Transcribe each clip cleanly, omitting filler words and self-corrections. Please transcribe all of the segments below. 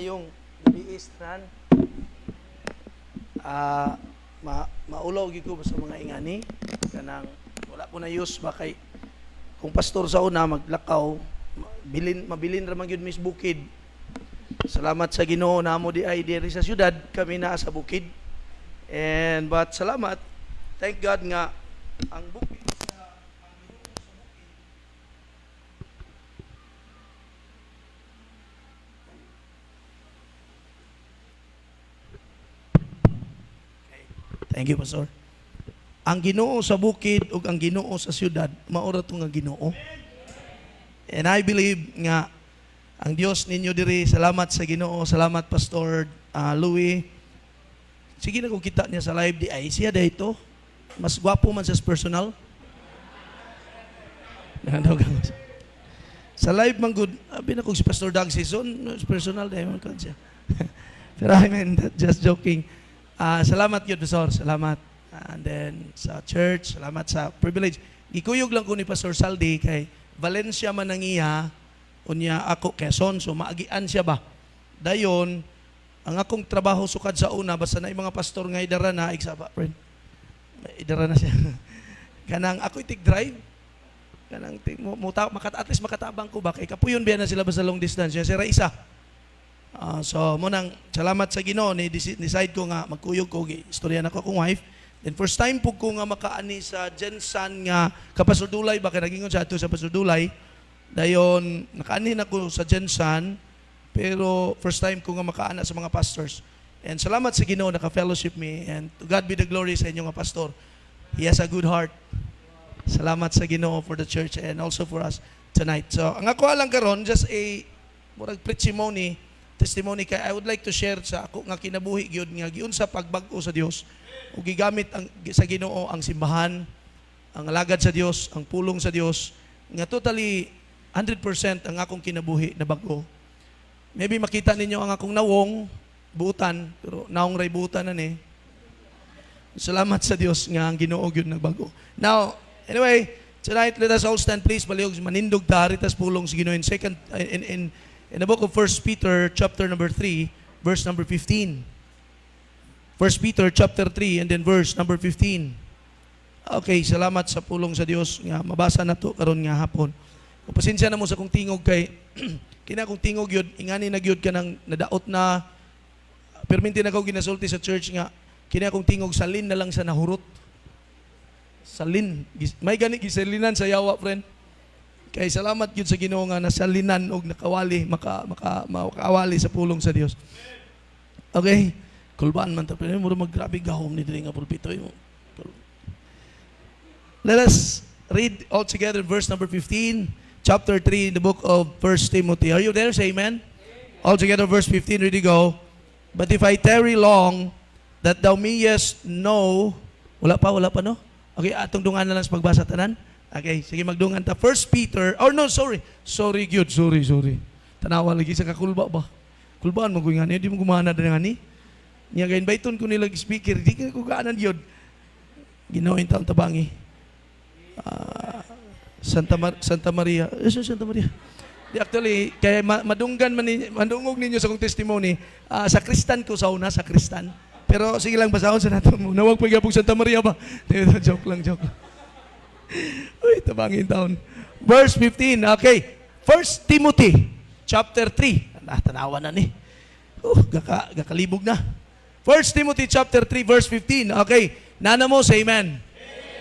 maayong biis nan maulaw gyud ko sa mga ingani kanang wala ko na use ba kay kung pastor sa una maglakaw mabilin ra man gyud mis bukid. Salamat sa Ginoo namo di ay diri sa syudad kami naa sa bukid. And but salamat, thank God nga ang bukid Thank you, Pastor. Ang Ginoo sa bukid ug ang Ginoo sa syudad, maura to nga Ginoo. And I believe nga ang Dios ninyo diri, salamat sa Ginoo, salamat Pastor Louie. Sige na kung kita niya sa live di ay siya dito. Mas gwapo man sa personal. Sa live man good, abi na kung si Pastor Doug Season, personal dahil man kan siya. Pero I mean, just joking. Salamat yun, Pastor. Salamat. And then, sa church, salamat sa privilege. Ikuyog lang ko ni Pastor Saldi kay Valencia man ang iya, unya ako Quezon, so maagian siya ba? Dayon, ang akong trabaho sukad sa una, basta na yung mga pastor nga idara na, iksaba, friend. Idara na siya. Kanang ako itig drive, kanang at least makatabang ko ba? Kay kapuyon biya na sila ba sa long distance, siya sira isa. So munang salamat sa Ginoo ni decide ko nga magkuyog ko istorya nako akong wife. Then first time po ko nga makaani sa Jensan nga kapasudulay ba kay nagingon sa ato sa pasudulay. Dayon nakaani nako sa Jensan pero first time ko nga makaana sa mga pastors. And salamat sa Ginoo naka-fellowship me and to God be the glory sa inyo nga pastor. He has a good heart. Salamat sa Ginoo for the church and also for us tonight. So ang ako lang karon just a murag testimony kay I would like to share sa ako nga kinabuhi gyud nga giun sa pagbag-o sa Dios ug gigamit ang sa Ginoo ang simbahan, ang alagad sa Dios, ang pulong sa Dios nga totally 100% ang akong kinabuhi na bag-o. Maybe makita ninyo ang akong nawong buutan pero naong ray buutan na ni. Salamat sa Dios nga ang Ginoo gyud nagbago. Now, anyway, tonight let us all stand please palihog manindog ta ritas pulong sa Ginoo in the book of 1 Peter chapter number 3, verse number 15. 1 Peter chapter 3 and then verse number 15. Okay, salamat sa pulong sa Dios nga mabasa na to karon nga hapon. Pasensya na mo sa kong tingog kay kina kong tingog yun, ingani na gyud ka nang nadaot na perminti na ko ginasulti sa church nga kina kong tingog salin na lang sa nahurot. Salin. May gani gisalinan sa yawa, friend. Kay salamat yun sa Ginoo nga nasalinan og nakawali makaawali sa pulong sa Dios. Okay, kulbaan man ta pero mura maggrabe gahom ni diri nga pulpito mo. Let us read all together verse number 15, chapter 3 in the book of 1 Timothy. Are you there? Say amen. All together verse 15, ready go. But if I tarry long, that thou mayest know, wala pa no? Okay, atong dungan na lang sa pagbasa tanan. Okay, sige magdungan ta. 1 Peter, sorry. Sorry. Tanawa lagi sa kakulba ba? Kulbaan mo ko nga niya, di mo gumana na nga ni. Niya gayon, baiton ko nilang speaker, di ka ko kaanan yun. Ginawin taong tabangi. Santa Maria. Santa Maria. Di actually, kaya madungog ninyo sa kong testimony, sa Kristan ko sa una, sa Kristan. Pero sige lang, basahon sa nato mo. Nawag pagkapong Santa Maria ba? Joke lang. Uy, tabangin taon. Verse 15, okay. 1 Timothy, chapter 3. Tanawa na ni. Gakalibog na. 1 Timothy, chapter 3, verse 15. Okay. Nana mo, say amen.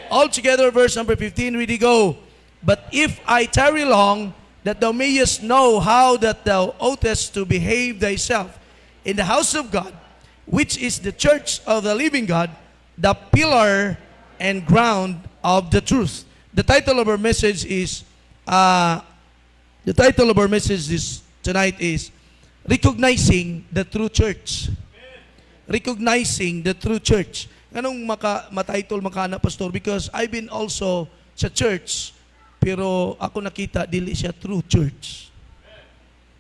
All together, verse number 15, ready go. But if I tarry long, that thou mayest know how that thou oughtest to behave thyself in the house of God, which is the church of the living God, the pillar and ground of the truth. The title of our message tonight is Recognizing the True Church. Recognizing the True Church. Anong ma-title makana, Pastor? Because I've been also sa church, pero ako nakita dili siya true church.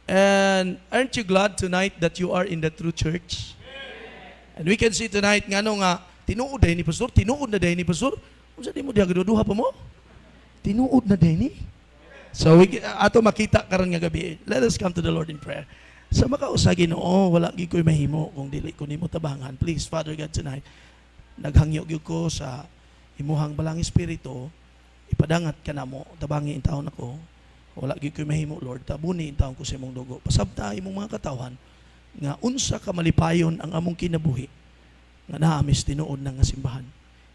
And aren't you glad tonight that you are in the true church? And we can see tonight ngano nga tinuod ni Pastor, Kung sa di mo diha gaduduha pa mo? Tinuod na din eh. So, ato makita karon nga gabi. Let us come to the Lord in prayer. Sa makausa Ginoo, wala gyud ko'y mahimo kung dili ko nimo tabangan. Please, Father God, tonight, naghangyo gyud ko sa imuhang balang espiritu, ipadangat ka namo, tabangi in taon ako. Wala gyud ko'y mahimo, Lord. Tabuni in taon ko sa imong dugo. Pasabta imong mga katawan nga unsa ka malipayon ang among kinabuhi nga naamis tinuod na nga simbahan.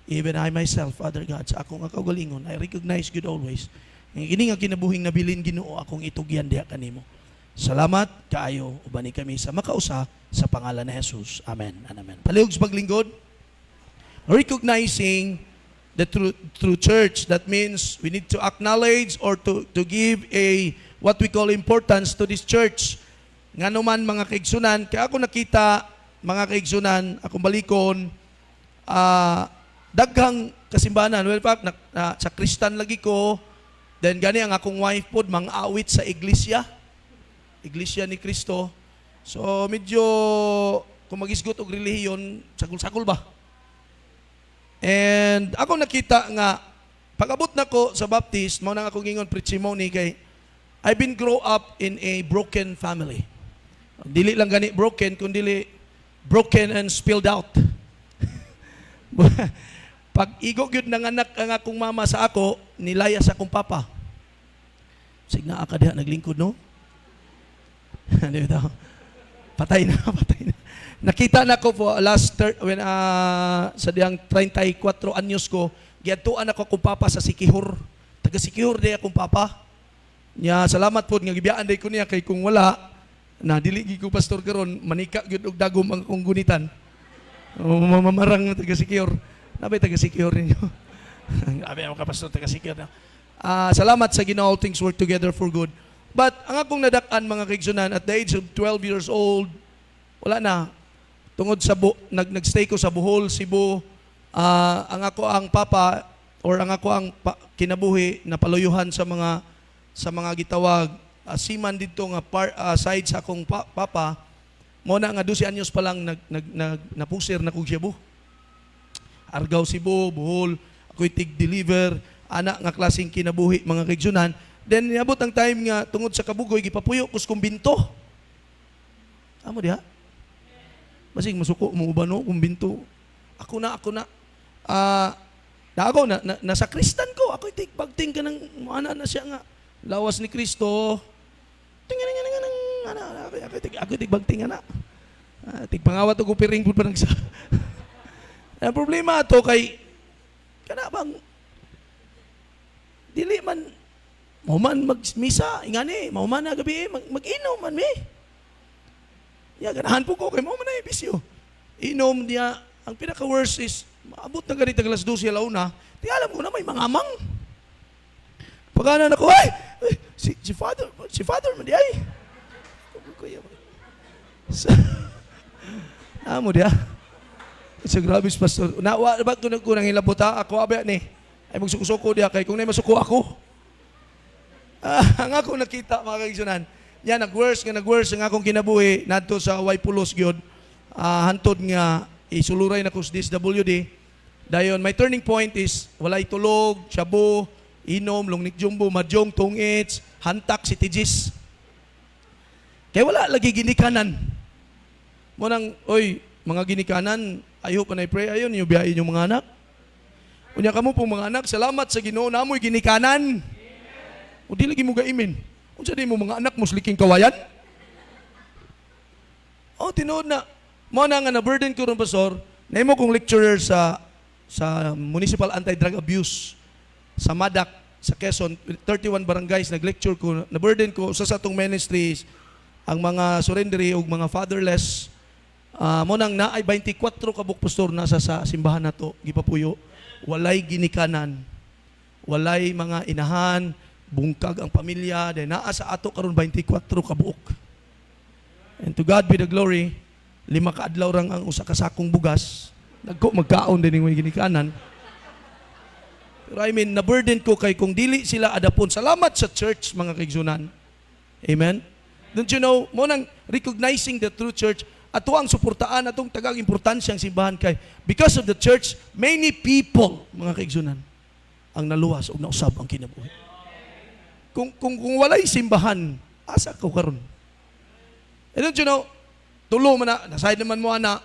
Even I myself, Father God, sa akong kaugalingon, I recognize good always. Nga kini nga kinabuhing nabilin Ginoo akong itugyan diha kanimo. Salamat kaayo ubani kami sa makausa sa pangalan ni Jesus. Amen and amen. Palihog sa paglingkod. Recognizing the true church, that means we need to acknowledge or to give a what we call importance to this church. Nga naman mga kaigsunan, kaya ako nakita mga kaigsunan, akong balikon, daghang kasimbanan. Well, in fact, sa Kristan lagi ko, then gani ang akong wife pod, mga awit sa iglesia ni Kristo. So, medyo, kung mag-isgot og relihiyon, sakul-sakul ba? And ako nakita nga, pag-abot na ko sa Baptist, mo nang akong ingon testimony kay, I've been grow up in a broken family. Dili lang gani broken, kundi broken and spilled out. Pag igo gyud ng anak ang akong mama sa ako, nilaya sa akong papa. Signa ka diha naglingkod, no? Patay na. Nakita na ko po when sa diyang 34 anyos ko, giadtuan ako akong papa sa Sikihor. Taga Sikihor di akong papa. Nya salamat po nga gibiyaan day ko niya kay kung wala na dili ko pastor karon manika gyud og dagom ang akong gunitan. Mamarang taga Sikihor. Nabay taga Sikihor ninyo. Abi ang pastor taga Sikihor. Salamat sa Ginoo, all things work together for good. But ang akong nadak-an mga kaigsunan at the age of 12 years old, wala na. Tungod sa nagstay ko sa Bohol, Cebu, ang ako ang papa or ang ako ang kinabuhi na paluyuhan sa mga gitawag seaman dito nga side sa akong papa, mo na nga 12 anyos pa lang napusir na kong Cebu. Argao, Cebu, Bohol, ako'y tig-deliver, anak nga klaseng kinabuhi mga kaigsunan. Then niabot ang time nga tungod sa kabugoy gipapuyo kus kumbinto. Amo diha? Basig masuko mo ba no kumbinto. Ako na nasa Kristan ko. Ako pagting ka ng ana na siya nga lawas ni Kristo. Tingan ana ako tigbagting ana. Tigpangawat og piring pud pa nagsa. Ang problema ato kay kana bang dili man mauman magmisa, ingani, mauman na gabi, mag-inom man mi. Ya, ganahan po ko, kay mauman na bisyo. Inom niya, ang pinaka-worst is, maabot na ganit alas 12 alauna, di alam ko na may mga amang. Pagkanan ako, ay, si father man di ay. Amo diya. It's a grabe pastor. Nawa, ba't ko nang hilabuta? Ako, abya ni. Ay, magsuko-suko diya, kay kung na masuko ako, ang akong nakita mga kaigsunan, yan nag-worse ang akong kinabuhi nadto sa Waipulos gyud. Hantod nga isuluray na ko sa DSWD. Dayon my turning point is walay tulog, shabu, inom, longnik jumbo, madjong, tungits, hantak, sitijis. Kaya wala lagi ginikanan. Mo nang, oy, mga ginikanan, ayo pa na pray ayon niyo biyahin yung mga anak. Unya kamo pong mga anak, salamat sa Ginoo namoy ginikanan. O di lagi mo gaimin. Unsa di mo mga anak mo sliking kawayan? O tinuod na. Mo na nga na-burden ko ron pastor, nahimo kong lecturer sa Municipal Anti-Drug Abuse sa Madak, sa Quezon, 31 barangays, nag-lecture ko, na-burden ko sa atong ministries, ang mga surrendery o mga fatherless, mo nang naay 24 kabuk pastor nasa sa simbahan nato gipapuyo, walay ginikanan, walay mga inahan, bungkag ang pamilya, dahil naa sa ato karon 24 kabuok. And to God be the glory, 5 kaadlaw rang ang usa ka sakong bugas, magkaon din yung ginikanan. Pero I mean, na-burden ko kay kung dili sila adapon. Salamat sa church, mga kaigsunan. Amen? Don't you know, mo nang recognizing the true church, ato ang suportaan, atong tagang importansyang simbahan kay, because of the church, many people, mga kaigsunan, ang naluwas o nausab ang kinabuhi. Kung walay simbahan, asa ko karon? And don't you know, tulo man na, naside naman mo ana,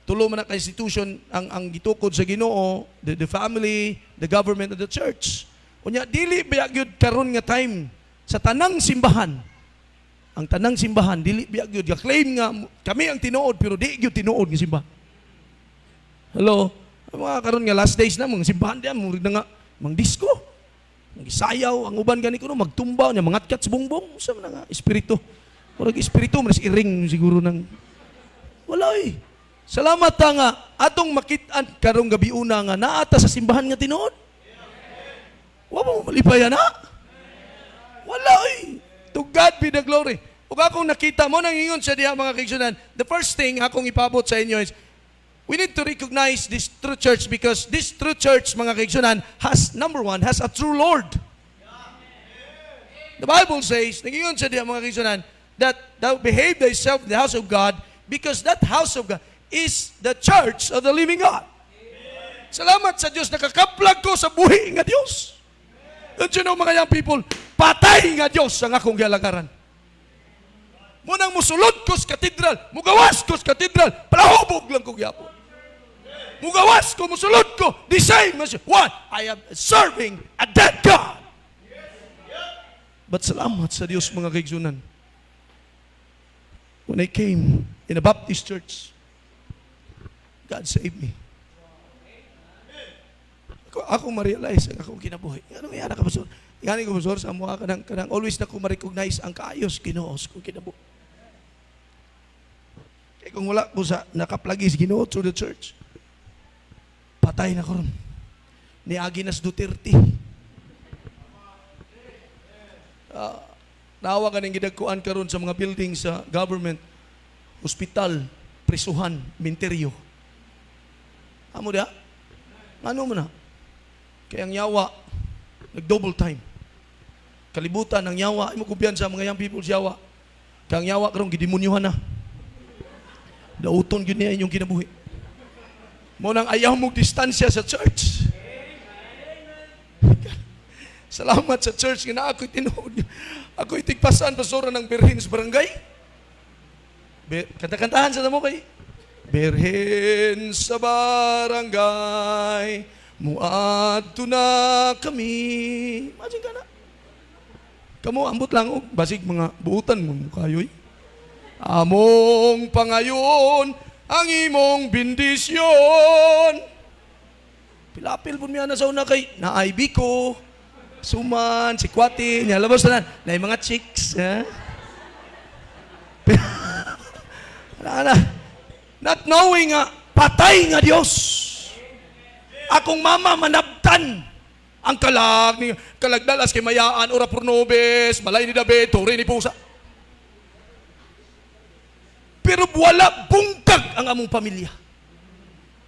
tulo man na ka institution ang gitukod sa Ginoo, the family, the government, and the church. Unya, dili biyag yun karon nga time sa tanang simbahan. Ang tanang simbahan, dili biyag yun. Claim nga, kami ang tinuod, pero di yun tinuod ng simbahan. Hello? Ang mga karon nga last days na, mga simbahan diyan, murid na nga, mga disco, mga isayaw, ang uban gani ko, magtumbaw niya, mga atkat sa bongbong, sa mga nga, espiritu. Murag espiritu, mas iring siguro ng, wala eh. Salamat ta nga, atong makitaan karong gabi una nga, naata sa simbahan nga tinuod. Wala mo malipaya na. Wala eh. To God be the glory. Ug akong nakita mo, nangingon siya diha mga kaigsunan, the first thing akong ipabot sa inyo is, we need to recognize this true church because this true church, mga kaigsunan, has, number one, has a true Lord. The Bible says, nangingon siya diha mga kaigsunan, that thou behave thyself in the house of God because that house of God is the church of the living God. Salamat sa Diyos, nakakaplag ko sa buhi nga Diyos. Don't you know mga young people, patay nga Diyos ang akong galagaran. Munang musulod ko sa katedral, mugawas ko sa katedral, palahubog lang ko gyapon. Mugawas ko, musulod ko, the same as what? I am serving a dead God. But salamat sa Diyos mga kaigsunan. When I came in a Baptist church, God saved me. Ako ma-realize ang akong kinabuhi. Ano nga na kapasor? Yan ko pastor sa mga kanang always na ko ma-recognize ang kaayos Ginoos ko kinabuhi. Kaya kung wala ko sa nakaplagis Ginoo through the church, patay na ko ron. Ni Aginas Duterte. Nawa ka ng gidagkuan karon sa mga building sa government, hospital, prisuhan, minteryo. Amo da? Ano mo na? Kaya ang yawa, nag-double time. Kalibutan ang yawa, imo kubyan sa mga young people sa yawa. Kaya ang yawa karong gidemonyohan na. Dauton yun niya inyong kinabuhi. Mo nang ayaw mong distansya sa church. Salamat sa church nga na ako'y tinuod. Ako'y tigpasan pasora ng Birhen sa barangay. Kanta-kantahan sa mo kay Birhen sa barangay, muadto na kami. Imagine ka na. Kamu ambot lang, basig mga buutan mo kayoy. Among pangayon, ang imong bendisyon. Pilapil po niya na sa una kay na-IB ko. Suman, si Kwati, niya labas na yung mga chicks. Not knowing nga, patay nga Diyos. Akong mama manabtan ang kalagdalas kay mayaan, ora purnobes, malay ni David, turi ni Pusa. Pero wala bungkag ang among pamilya.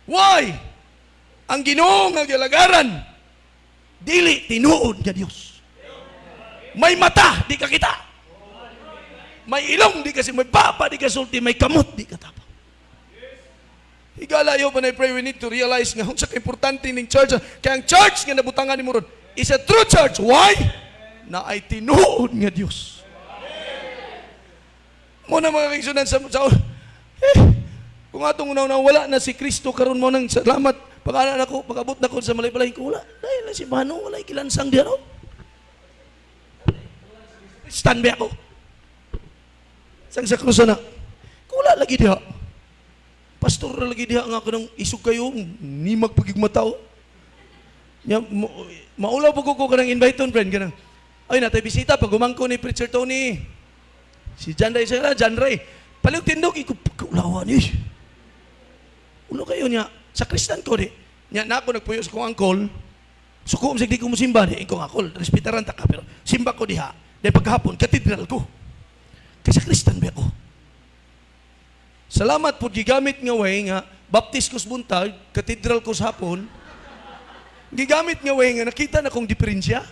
Why? Ang Ginoo nga gilagaran, dili tinuod nga Dios. May mata, di ka kita. May ilong, di kasi may papa, di ka sulti, may kamot, di ka tapang. Higalayo pa na pray, we need to realize nga kung sa importante ng church. Kaya ang church nga nabutangan ni Muron is a true church. Why? Na ay tinuod nga Dios. Muna mga kaigsunan sa kung atong unaw wala na si Kristo karon mo nang salamat pag-anan ako, pag-abot na ko sa malay-balay ko, wala. Dahil si Mano, wala ikilansang diyan, no? Stand ba ako? Sang sa krusa na, wala lagi diha. Pastor na lagi diha nga ako nang isog kayo, ni magpagigmataw. Maulaw po ko ka ng invite on, friend, ganang. Ay, natay bisita, pag umangko ni Preacher Tony, si John Ray, John Ray, paliw tindog, ikaulawan eh. Ulo kayo niya, sa Kristan ko di, niya na ako nagpuyo sa kong angkol, suko di ko musimba di, kong angkol, respetaran ta ka, pero simba ko diha, dahil pagkahapon, katedral ko. Kasi Kristan ba ako? Salamat po, gigamit nga way nga, baptist ko sa buntag, katedral ko sa hapon, gigamit nga way nga, nakita na kong diferensya.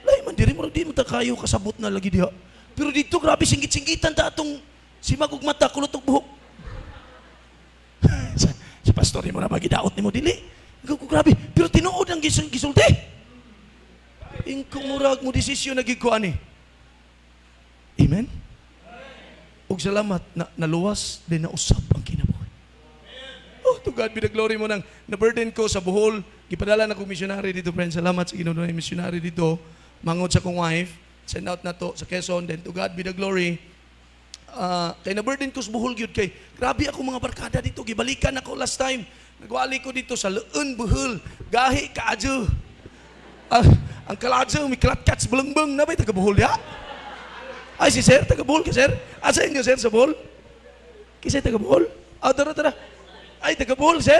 Lay man, di mo ta kayo kasabot na lagi diha. Pero dito, grabe, singgit-singgitan ta atong si magugmata, kulotog buhok. Si pastor mo na magidaot ni mo dili. Grabe, pero tinuod ang gisulti. Ingkong murag mo desisyon na gikuan ni. Amen? Og salamat na naluwas din na usab ang kinabuhi. Oh, to God be the glory mo nang na-burden ko sa Bohol. Gipadala na kong missionary dito, friend. Salamat sa Ginoo na missionary dito. Mangod sa kong wife. Send out na to sa Quezon. Then to God be the glory. Kay na-burden ko sa Bohol gyud kay grabe ako mga barkada dito. Gibalikan ako last time. Nagwali ko dito sa Leun, Bohol. Gahi, kaadyo. Ang kaladyo, may kalatkats, belengbeng. Na ba'y taga Bohol ya? Ay, si sir, taga Bohol ka, sir? Asa inyo, sir, sa Bohol? Kisay taga Bohol? Tara. Ay, taga Bohol, sir?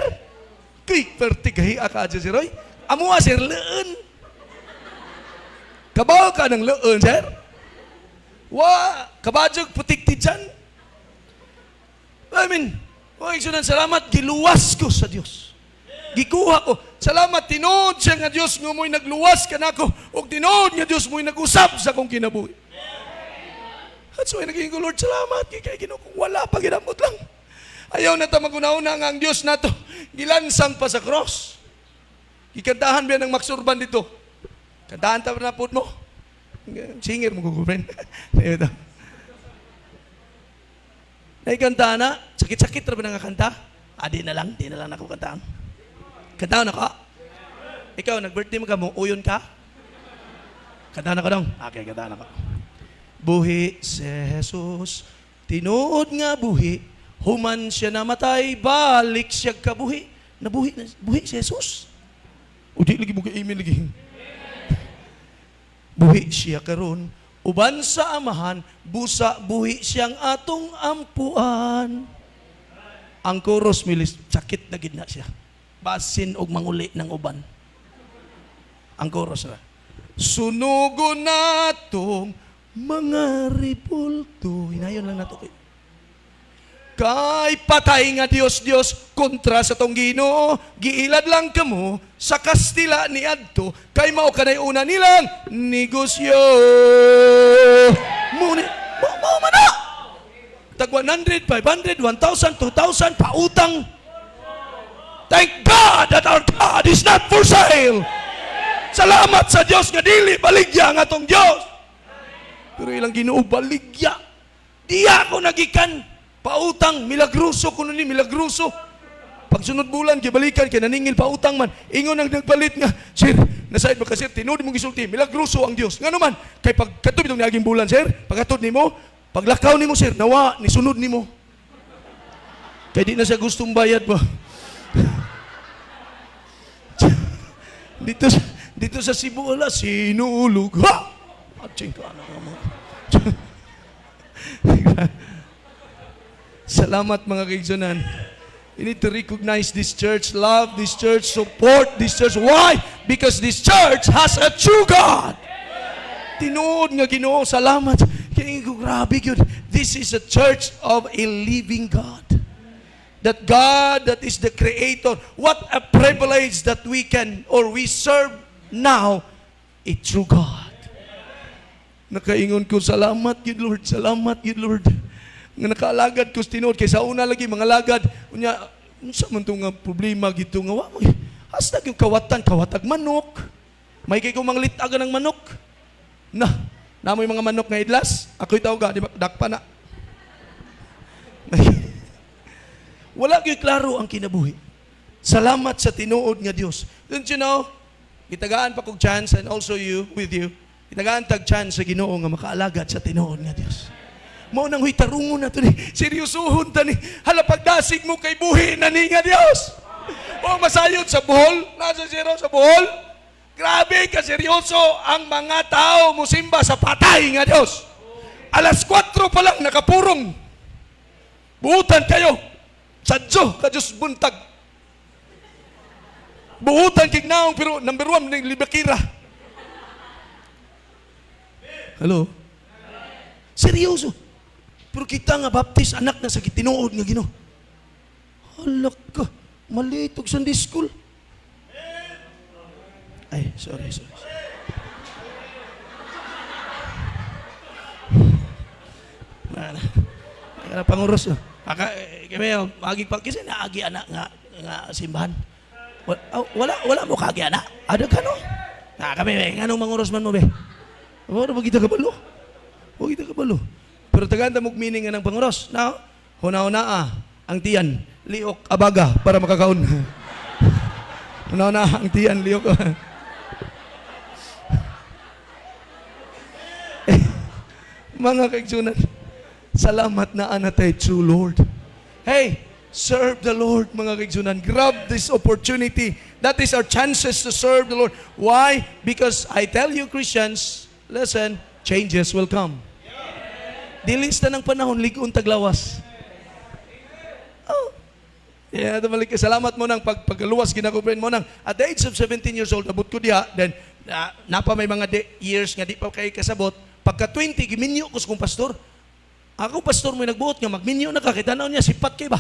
Kuy, pertigahi akaadyo, sir, oy. Amua, sir, Leun. Kabaw ka ng Leun, sir? Kabadjog, putik dyan. I mean, salamat, giluwas ko sa Diyos. Gikuha ko. Salamat, tinood siya nga Diyos nga mo'y nagluwas ka na ako. O tinood nga Diyos mo'y nag-usap sa kong kinabuhi. At so, naging ko, Lord, salamat. Kaya kung wala pa, ginamot lang. Ayaw na tamagunauna nga ang Diyos na to. Gilansang pa sa cross. Ikantahan ba ng Maxurban dito? Kantahan ta na po mo. Singer mo ko, friend. Naikanta na. Sakit-sakit na ba nga kanta? Di na lang ako kantaan. Kantaan na ka? Ikaw, nag-birthday mo ka mo, uyon ka? Kantaan na ka dong? Okay, kantaan na ka. Buhi si Jesus, tinuod nga buhi, human siya namatay, balik siya kabuhi. Buhi si Jesus? O di lagi mo ka-email lagi. Buhi siya karon, uban sa amahan, busa buhi siyang atong ampuan. Ang chorus milis, sakit na gid na siya. Basin og manguli ng uban. Ang chorus na. Sunugon natong mga ripulto. Hinayon lang nato kay. Kay patay nga Dios kontra sa tong Ginoo, giilad lang kamo sa Kastila ni adto kay mao kanay una nilang negosyo. Mo man na. Tag 100, 500, 1,000, 2,000 pautang. Thank God that our God is not for sale. Salamat sa Dios nga dili baligya nga tong Dios. Pero ilang Ginoo baligya. Diya ako nagikan pautang, milagruso kuno ni milagruso. Pag sunod bulan gibalikan kay naningil pautang man. Ingon ang nagpalit nga, sir, nasaid ba ka sir, tinuod mo gisulti, milagruso ang Dios. Ngano man kay pag katubi tong niaging bulan, sir, pagkatud nimo, paglakaw nimo sir, nawa ni sunod nimo. Kay di na siya gustong bayad ba. dito sa Cebu wala sinulog. Ha! Ating ka na mo. Salamat mga kaigsunan. You need to recognize this church, love this church, support this church. Why? Because this church has a true God. Tinuod nga Ginoo, salamat. Kaya grabe yun. This is a church of a living God. That God that is the Creator. What a privilege that we can or we serve now a true God. Nakaingon ko, salamat yun Lord, salamat yun Lord. Nga nakaalagad ko tinuod kay sa una lagi mga lagad unya unsa man to nga problema gito nga wa mo hasta yung kawatag manok may kay ko manglitagan ng manok namoy mga manok nga idlas ako'y tawag di ba dakpa na wala gyud klaro ang kinabuhi. Salamat sa tinuod nga Dios. Don't you know, gitagaan pa kog chance and also you with you, gitagaan tag chance sa Ginoo nga makaalagad sa tinuod nga Dios. Mao nang huy tarungon na to ni, seryosohon ta ni, hala pagdasig mo kay buhi na ni nga Dios. O masayod sa Bohol, nasa zero sa Bohol, grabe ka seryoso ang mga tao musimba sa patay nga Dios. Alas 4 pa lang nakapurong. Buutan kayo. Sadyo ka Diyos buntag. Buutan kignaong pero number 1 ng libakira. Hello? Seryoso. Pero kita nga baptist anak na sa tinuod nga Ginoo. Halak ka. Malitog Sunday school. Ay, sorry. Mana panguros. Kami agi pa kasi naagi anak nga simbahan. Wala mo kagi anak. Ada ka no? Kami nganong manguros man mo be. Mo kita kabalo. Pero tagaan ta mog meaning nga ng panguros. Now, huna-huna ang tiyan, liok abaga para makakaon. Huna-huna ang tiyan, liok. Mga kaigsunan, salamat na anatay true Lord. Hey, serve the Lord, mga kaigsunan. Grab this opportunity. That is our chances to serve the Lord. Why? Because I tell you, Christians, listen, changes will come. Dilis na ng panahon, ligon taglawas. Oh. Yeah, tumalik ka. Salamat mo ng pagkaluwas, ginagubrin mo ng at the age of 17 years old, abot ko diha, then napa may mga years nga di pa kayo kasabot. Pagka 20, giminyo ko sa kong pastor. Ako pastor mo nagbuot nga, magminyo na ka, kitanaw niya, sipat kay ba?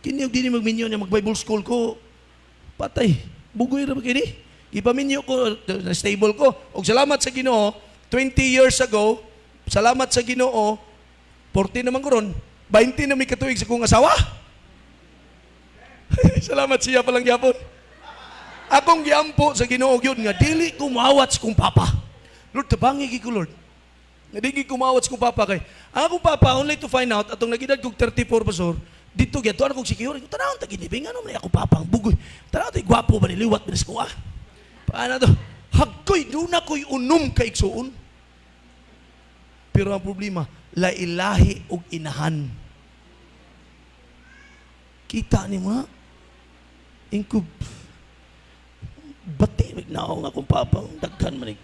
Kinyog din magminyo niya, mag-Bible school ko, patay, bugoy na ba kini? Ipaminyo ko, stable ko. O salamat sa Ginoo, 20 years ago, salamat sa Ginoo, 40 naman ko ron, 20 na may katuig sa kong asawa. Salamat siya palang gyapon. Akong giampo sa Ginoo yun nga, dili ko maawat sa kong papa. Lord, tabangi ko, Lord. Nadigi kumawat sa kong papa kay. Ang akong papa, only to find out, atong nagidad kong 34 pastor, dito gito, ano kong security, tanawang taginibing, ano man ako papa, ang bugoy. Tanawang tayo, gwapo ba niliwat, binas ko Paano to? Hagkoy, doon ako'y unom ka iksuon. Pero ang problema, lailahi og inahan. Kita ni mga, ingkub, bati, na ako nga akong papa, daghan manig.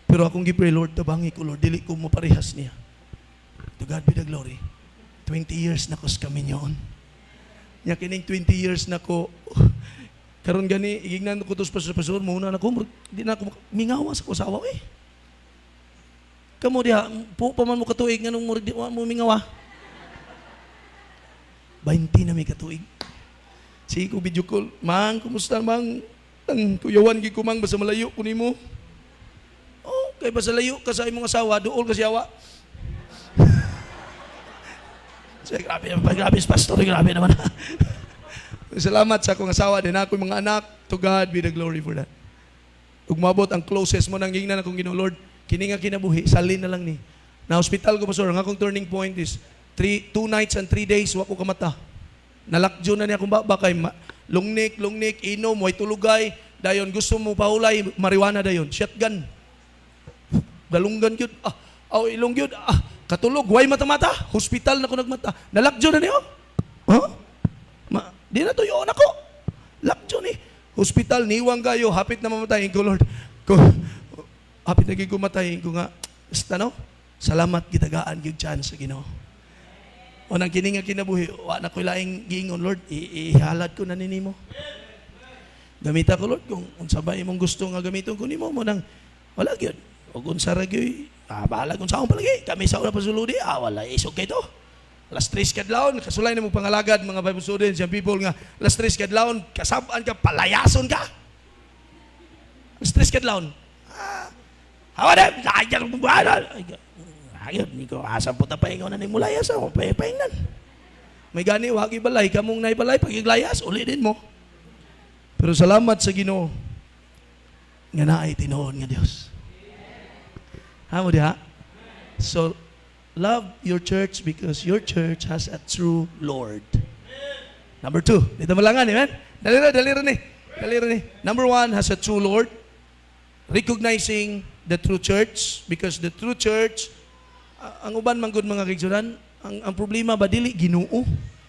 Pero akong gipray, Lord, tabangi ko, Lord, dili ko mo parehas niya. To God be the glory. 20 years na ko sa kami niyon. Nya kining 20 years na ko, karon gani, igignan ko tos pastor, muna na ko, di na ako mingawa sa kusawa, eh. Kamu diha, po pa man mo katuig, nga nung mo mingawa. 20 na may katuig. Sige ko video call, Mang, kumusta, Mang? Ang kuyawan, gikumang, basta malayo ko ni mo. Kay basta layo ka sa imong asawa, duol ka siyawa. So, grabe pastor, grabe naman. Salamat sa akong asawa, din ako mga anak. To God be the glory for that. Ug mabot ang closest mo nang gingnan akong Ginoo, Lord, kini nga kinabuhi, salin na lang ni. Na hospital ko, pastor, ang akong turning point is 2 nights and 3 days, wa ko kamata. Nalakjo na niya akong baba kay lungnik, inom, way tulugay, dayon gusto mo paulay, marijuana dayon, shotgun. Galunggan yun, ilong yun, katulog, way mata-mata, hospital na ko nagmata, nalakjo na niyo? Huh? Di na to yun ako. Lakjo ni, hospital, niwang kayo, hapit na mamatayin ko, Lord. Hapit na kumatayin ko nga, basta no, salamat gitagaan yung chance sa Ginoo. O nang kini nga kinabuhi, wala ko laing giingon, Lord, ihalad ko na ninimo. Gamita ko, Lord, kung sabay mong gusto nga gamiton ko nimo mo nang, wala yun. O kung sa ragyoy, bahala kung saan palagi. Kami sa una pasuludi, wala isog kayo to. Alas 3 kadlawon, kasulay na mong pangalagad, mga Bible students, yung people nga, alas 3 kadlawon, kasabaan ka, palayason ka. Alas 3 kadlawon. Hawa na, nakagyan ang buwan. Ayun, hindi ko asam po tapahingaw na ng mulayas, pahingan. May gani, wagi balay, kamong naibalay, pagiglayas, ulitin mo. Pero salamat sa Ginoo, nga naay tinuon nga Diyos. Hamo diha? So, love your church because your church has a true Lord. Number 2, dito malangan, amen? Dali rin. Number 1, has a true Lord. Recognizing the true church because the true church, ang uban manggod mga kaigsunan, ang problema ba, dili Ginoo.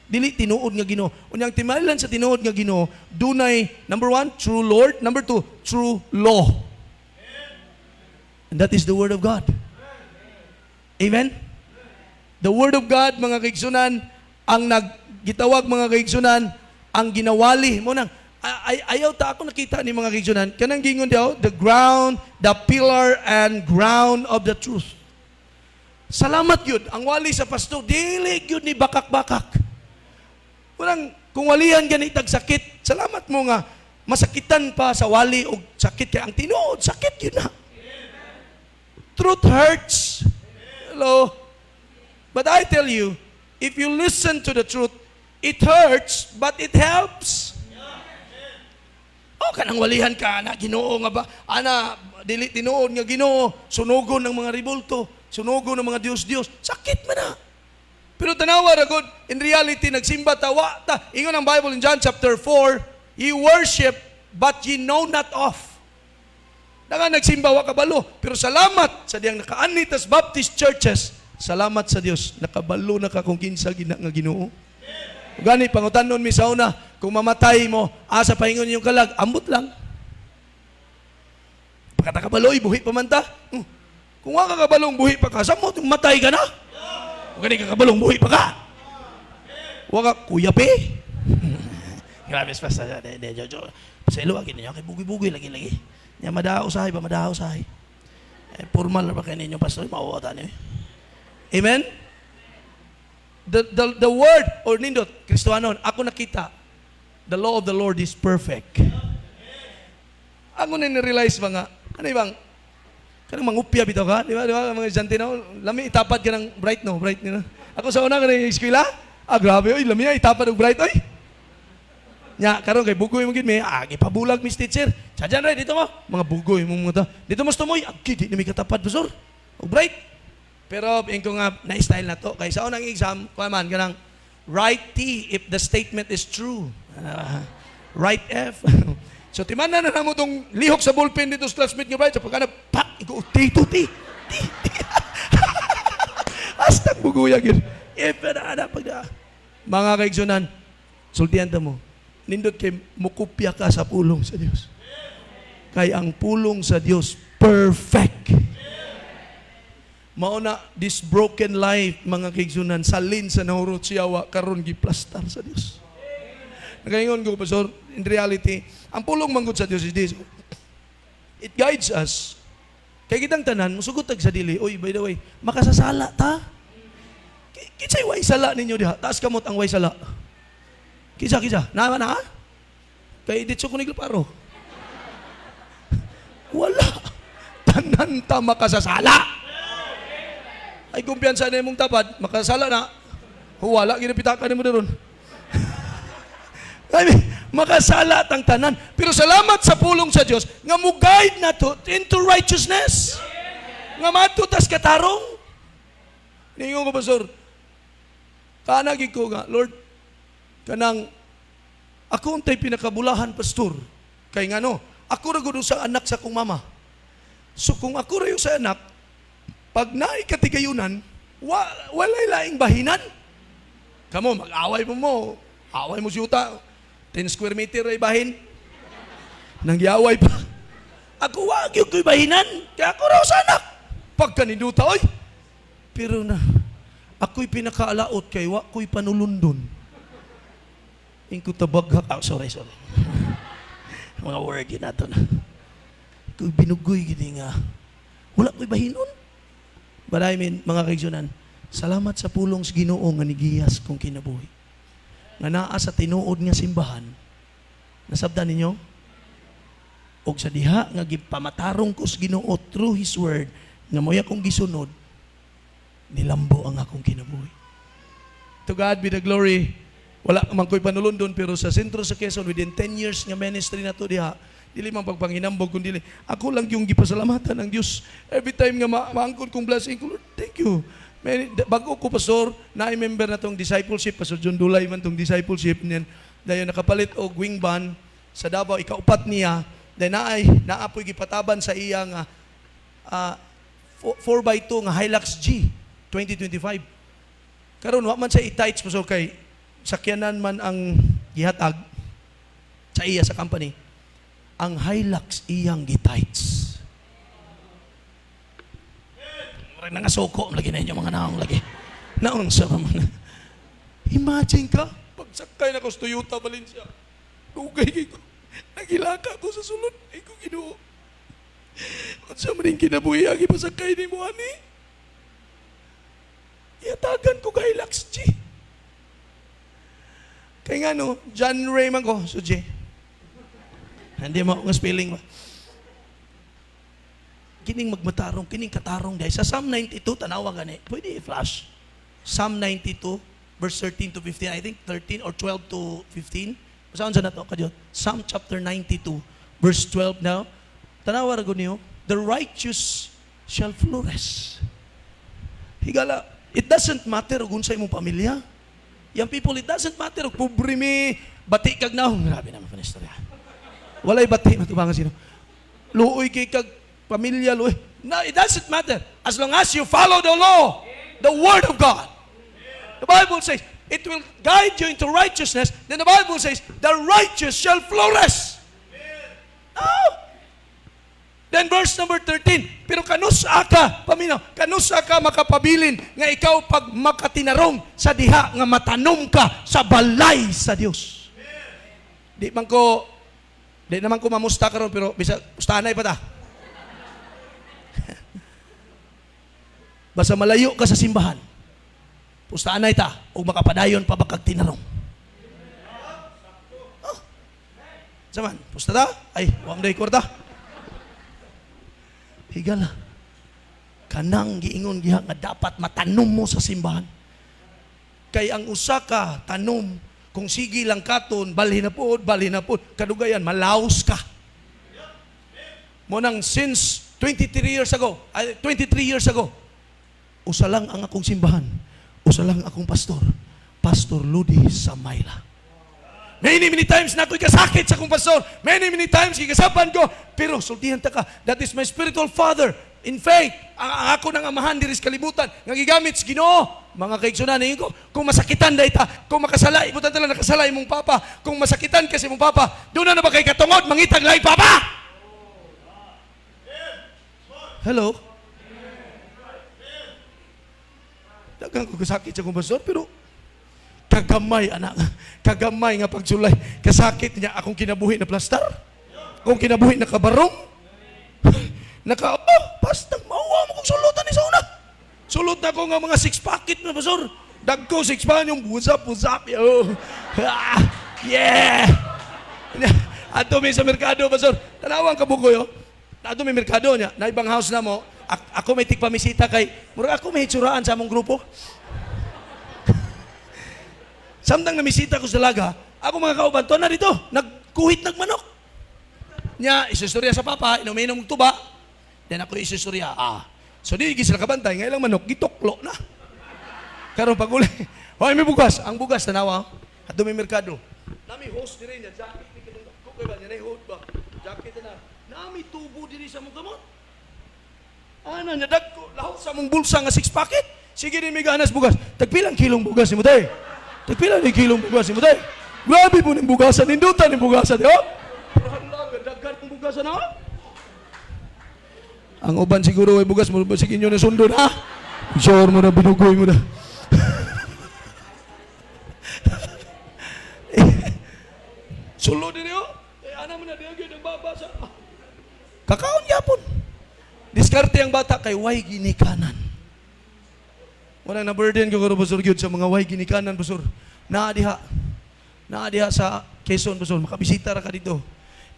Dili tinuod nga Ginoo. Unyang timalan sa tinuod nga Ginoo, dunay, number 1, true Lord. Number 2, true law. And that is the Word of God. Amen? The Word of God, mga kaigsunan, ang naggitawag mga kaigsunan, ang ginawali mo nang, ayaw ta ako nakita ni mga kaigsunan, kanang gingon daw, the ground, the pillar and ground of the truth. Salamat yun. Ang wali sa pastor, dili yun ni bakak-bakak. Kung walihan ganitag sakit, salamat mo nga, masakitan pa sa wali o sakit, kaya ang tinuod, sakit yun na. Truth hurts. Hello? But I tell you, if you listen to the truth, it hurts, but it helps. Kanang walihan ka na Ginoo nga ba? Dili tinuod nga Ginoo, sunugon ng mga ribulto. sunugo ng mga Diyos-Diyos. Sakit man na. Pero tanawa ra gud, in reality nagsimba tawa ta. Ingon ang Bible in John chapter 4, ye worship but ye know not of. Nga nagsimba wa kabalo, pero salamat sa diyang nakaanit as Baptist churches. Salamat sa Dios, nakabalo na ka kung kinsa nga Ginoo. Gani pangutanon mi sa una, kung mamatay mo, asa paingon yung kalag, ambot lang. Pagkatakabaloy, buhi pa man ta. Kung wa ka kabalong buhi pa ka, samot matay ka na. Gani ka kabalong buhi pa ka. Wa ka kuyapi. Grabe sa pasta. Paselo agin niyo kay bugi-bugi lagi-lagi. Nya madahaw sahay ba madahaw sahay. Formal ba kay ninyo pastor mauwata niyo. Amen. The word or nindot Kristohanon, ako nakita the law of the Lord is perfect. Ako na ni-realize ba nga, ano ibang kanang mangupya bitaw ka, di ba mga Jantinaw, lami itapad ka ng bright no, bright nila. Ako sa una ka ng eskwela, grabe oy, lami itapad ng bright oy. Nya karon kay bugoy mo gid may ipabulag Miss Teacher. Sadyan ra dito mo, mga bugoy mo mga ta. Dito mo tumoy, di na may katapad pastor. Og bright. Pero ingko nga na-style na to. Kaya sa unang exam, kuman ganang write T if the statement is true. Write F. So timanan na namo tong lihok sa ballpen dito sa classmate nga bright. So pagka pak, iko T to T. Hasta buguyag yun. Pero pagda. Mga kaigsunan, sultihan ta mo. Nindot kay mukupya ka sa pulong sa Dios. Kay ang pulong sa Dios perfect. Mauna, this broken life, mga kaigsunan, salin sa nahurot siyawa, karon giplastar sa Dios. Nagaingon ko, Pastor, in reality, ang pulong manggod sa Dios is this. It guides us. Kaya kitang tanan, musugutag sa dili, oy, by the way, makasasala ta. Kisa'y way sala ninyo diha, taas kamot ang way sala. Kisa, naman na ha? Kaya ditso ko niglaparo. Wala. Tanan ta makasasala. Ay kumpiyansa na mong tapad, makasala na, wala, ginapitakan mo na ron. Makasala tang tanan. Pero salamat sa pulong sa Diyos, nga mo guide na to into righteousness. Nga matutas katarong. Ningon ko, Pastor, kanagig ko nga, Lord, kanang, ako untay pinakabulahan, Pastor. Kaya nga no, ako ragudo sa anak sa kong mama. So kung ako rayo sa anak, pag naikatigayunan, walay laing bahinan. Kamo, mag-away mo. Away mo siyuta. 10 square meter ay bahin. Nangyaway pa. Ako wag yung ko'y bahinan. Kaya ako raw sa anak. Pagka niduta, oy. Pero na, ako'y pinakaalaot kay wa ko'y panulundon. Ingko tabaghak. Sorry. Mga word yun nato na. Ako'y binugoy gini nga. Wala ko'y bahinon. But I mean, mga kaigsunan, salamat sa pulong sa Ginoo nga nigiyas kong kinabuhi. Nga naa sa tinuod nga simbahan, nasabdan ninyo? O sa diha nga gipamatarong ko sa Ginoo through His Word, nga mo'y akong gisunod, nilambo ang akong kinabuhi. To God be the glory. Wala man ko'y panulundon, pero sa sentro sa Quezon, within 10 years nga ministry na to diha, dili man pagpanghinambog kundi ako lang yung gipasalamatan ng Dios. Every time nga maangkon kong blessing ko, Lord, thank you. Bago ko, Pastor, na-member na tong discipleship, Pastor John Dulay man tong discipleship niyan. Dahil nakapalit og wing ban sa Davao, ikaupat niya, dahil naapoy gipataban sa iya nga 4x2 nga Hilux G 2025. Karon wa man sa i-tights, Pastor, kay sakyanan man ang gihatag sa iya sa company. Ang Hilux iyang gitights. Marang nangasoko, lagi na inyo mga naong lagi. Naon sa mga. Imagine ka, pagsakay na ko sa Toyota Valencia, dugay ko, nagilaka ko sa sulod, ay ko Ginoo. At sa maring kinabuhi, agi pasakay ni mo, ani. Iatagan ko kay Hilux G. Kaya nga no, John Raymond ko, so G. Hindi mo akong spelling ba? Kining magmatarong, kining katarong dahil sa Psalm 92, tanawa gani. Pwede i-flash. Psalm 92, verse 13 to 15. I think 13 or 12 to 15. Saan sa na to? Kadyo? Psalm chapter 92, verse 12 now. Tanawa rago niyo, the righteous shall flourish. Higala, it doesn't matter kung sa imong pamilya. Yang people, it doesn't matter kung pobre mi, bati kag naong. Grabe naman pa na istorya. Walay bati, matubangan sino. Luoy kay kag pamilya, luoy. No, it doesn't matter. As long as you follow the law, the word of God. The Bible says, it will guide you into righteousness. Then the Bible says, the righteous shall flourish. Oh. Then verse number 13, pero kanusa ka, paminaw, kanusa ka makapabilin nga ikaw pag makatinarong sa diha nga matanom ka sa balay sa Dios. Di naman ko mamusta karon pero bisa ustanay pa ta. Basta malayo ka sa simbahan. Pustaanay ta ug makapadayon pa bakag tinarong. Oh. Saman, pusta ta? Ay, wa day kwarta. Higala, kanang giingon giha nga dapat matanom mo sa simbahan. Kay ang usa ka tanom, kung sige lang katon, balhin na po, kadugayan, malaos ka. Monang since 23 years ago, usa lang ang akong simbahan, usa lang akong pastor, Pastor Ludi Samayla. Many times na ako'y kasakit sa akong pastor. Many times kikasapan ko. Pero sultihan ta ka, that is my spiritual father. In faith, ang ako nang amahan diri sa kalibutan, nga gigamit sa Ginoo. Mga kaigsunan ko, kung masakitan dahi ta, kung makasala, ibutan tala nakasala imong papa, kung masakitan kasi imong papa, doon na ba kay katungod, mangitag lahi papa? Hello? Dagang ko kasakit sa akong pastor, pero kagamay, anak. Kagamay nga pagsulay. Kasakit niya akong kinabuhi na plastar. Akong kinabuhi na kabarong. Pastang mauwa mo kong sulutan ni sa una. Sulot na ko nga mga 6 packet na, pastor. Dagko 6 packet yung busap. Yeah! Ato may sa merkado, pastor. Tanawang kabukoy, oh. Ato may merkado niya. Na ibang house na mo. Ako may tigpamisita kay, mura ako may hitsuraan sa among grupo. Samtang namisita ko sa laga, ako mga kauban, to na dito, nagkuhit nagmanok. Nya, isusturya sa papa, inuminom ng tuba, then ako isusturya. So di sila kabantay, ngayon lang manok, gituklo na. Karon pag uli, hoy may bugas, ang bugas, tanawa, at may merkado. Nami host din niya, jacket, kukay ba, niya na host ba, jacket na, nami tubo din sa mong kamot. Ano, nadag ko, lahot sa mong bulsa nga 6 packet, sige din may ganas bugas, tagpilang kilong bugas ni mo tayo. Tagpila ni kilong bugas mo tayo. Grabe po ng bugasan. Nindutan ng bugasan. Oh? Dagan ng bugasan, ha? Ang uban siguro ay bugas mo. Sige nyo na sundon, ha? Shower mo na, binugoy mo na. Sulo din yun. Ana mo na, diagay ng babasa. Kakaon yapon. Diskarte ang bata kay way ginikanan. Wala na burden ko Pastor Gyud sa mga way ginikanan, Pastor. Naadiha sa Quezon, Pastor. Makabisita ra ka dito.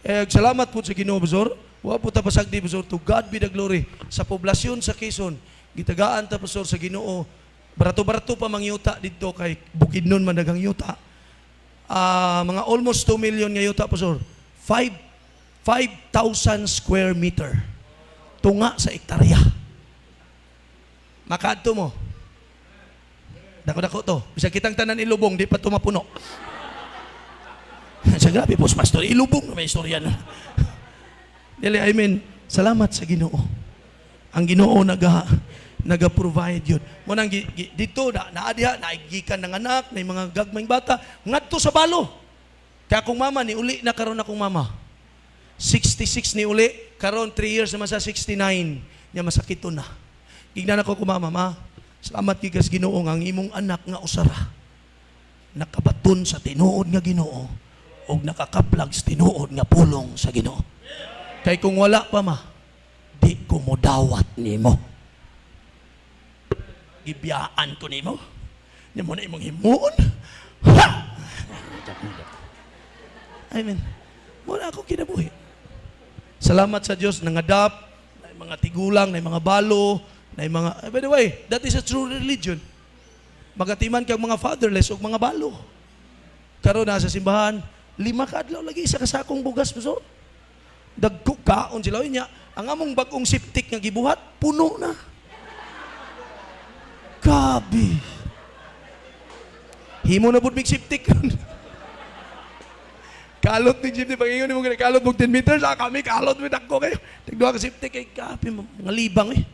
Salamat po sa Ginoo, Pastor. Wa po ta pasagdi, Pastor. To God be the glory. Sa poblasyon sa Quezon, gitagaan ta, Pastor, sa Ginoo. Barato-barato pa mangyuta dito kay Bukidnon man dagang yuta. Mga almost 2 million nga yuta, Pastor. 5,000 square meter. Tunga sa ektarya. Makadto mo. Dako-dako to. Bisa kitang tanan ilubong, di pa tumapuno. Sa grabe po, Pastor, ilubong na may istorya na. Dili, I mean, salamat sa Ginoo. Ang Ginoo naga-provide yun. Munang dito, naadiha, naigikan ng anak, na mga gagmayng bata, ngadto sa balo. Kaya akong mama, ni uli na karon akong mama. 66 ni uli, karon 3 years naman sa 69. Niya masakit na. Gignan ako kumama, ma. Salamat kigas Ginoo ang imong anak nga usara. Nakabaton sa tinuod nga Ginoo o nakakaplag sa tinuod nga pulong sa Ginoo. Kay kung wala pa ma, di ko mo dawat nimo. Gibiyaan ko nimo. Nya mo na imong himuon. Ha! Amen. Wala ako kinabuhi. Salamat sa Dios nangadap, na mga tigulang, na mga balo, na mga, by the way, that is a true religion. Magatiman kang mga fatherless o mga balo. Karon na sa simbahan, 5 kadlaw lagi isa kasakong bugas, Pastor. Dagkukaon sila niya. Ang among bagong siptik nga gibuhat, puno na. Gabi. Himo na pud mig siptik. Kalot ni siptik pag ingon mo kalot mo 10 meters, kami kalot mi dako kayo. Tigduha ka siptik kay gabi mga libang eh.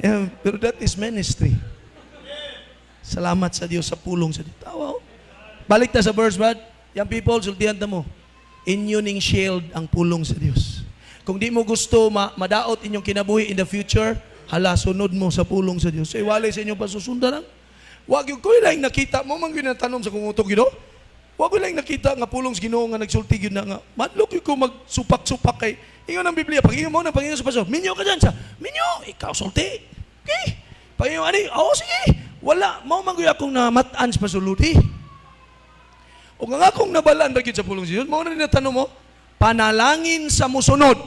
Yeah, pero that is ministry. Salamat sa Diyos sa pulong sa Diyos. Tawa. Balik ta sa verse, Brad. Young people, sultihan ta mo. Inyo ning shield ang pulong sa Diyos. Kung di mo gusto madaot inyong kinabuhi in the future, hala, sunod mo sa pulong sa Diyos. Ay, walay sa inyong pasusundan lang. Huwag yung ko lang nakita mo, man ginatanom sa kumutok, Ginoo. Huwag ko lang nakita nga pulong sa Ginoo nga nagsulti yun na nga. Madlok yung ko magsupak-supak kay. Ingon ang Biblia, pag ingon mo na, pag ingon sa paso, minyo ka dyan sa, minyo, ikaw sulti. Okay? Pag ingon, sige. Wala, maumangoy akong namataan sa pasuludi. O nga akong nabalaan bagid sa pulong sa Diyos, mauna rin na tanong mo, panalangin sa musunod,